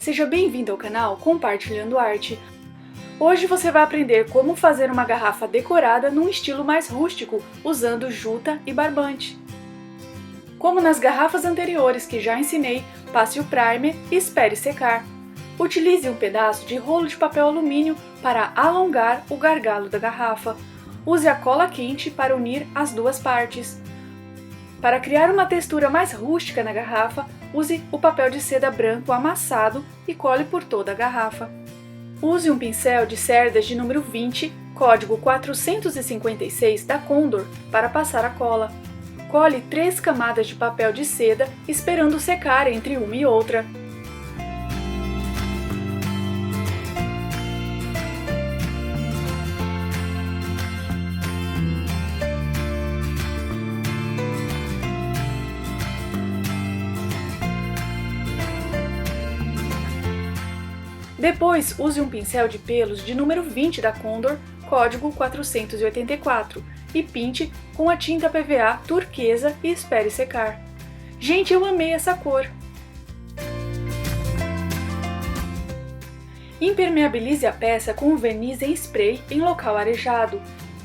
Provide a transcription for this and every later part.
Seja bem-vindo ao canal Compartilhando Arte. Hoje você vai aprender como fazer uma garrafa decorada num estilo mais rústico, usando juta e barbante. Como nas garrafas anteriores que já ensinei, passe o primer e espere secar. Utilize um pedaço de rolo de papel alumínio para alongar o gargalo da garrafa. Use a cola quente para unir as duas partes. Para criar uma textura mais rústica na garrafa, use o papel de seda branco amassado e cole por toda a garrafa. Use um pincel de cerdas de número 20, código 456 da Condor, para passar a cola. Cole 3 camadas de papel de seda, esperando secar entre uma e outra. Depois, use um pincel de pelos de número 20 da Condor, código 484, e pinte com a tinta PVA turquesa e espere secar. Gente, eu amei essa cor! Impermeabilize a peça com um verniz em spray em local arejado.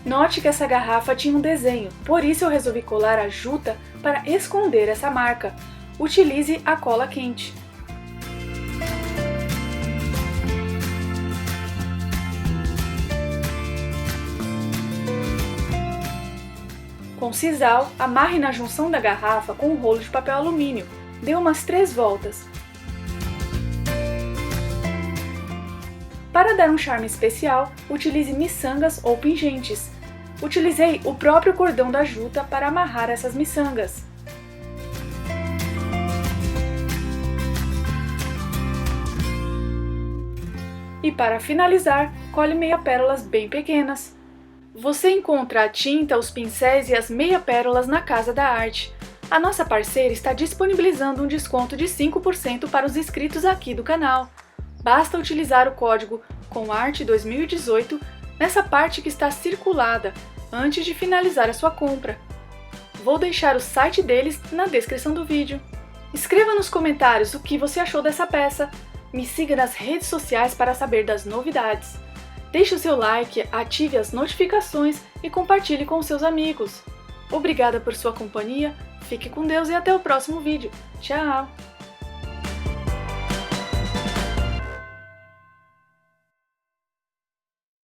Note que essa garrafa tinha um desenho, por isso eu resolvi colar a juta para esconder essa marca. Utilize a cola quente. Com sisal, amarre na junção da garrafa com um rolo de papel alumínio. Dê umas 3 voltas. Para dar um charme especial, utilize miçangas ou pingentes. Utilizei o próprio cordão da juta para amarrar essas miçangas. E para finalizar, cole meia pérolas bem pequenas. Você encontra a tinta, os pincéis e as meia pérolas na Casa da Arte. A nossa parceira está disponibilizando um desconto de 5% para os inscritos aqui do canal. Basta utilizar o código COMARTE2018 nessa parte que está circulada antes de finalizar a sua compra. Vou deixar o site deles na descrição do vídeo. Escreva nos comentários o que você achou dessa peça. Me siga nas redes sociais para saber das novidades. Deixe o seu like, ative as notificações e compartilhe com seus amigos. Obrigada por sua companhia, fique com Deus e até o próximo vídeo. Tchau!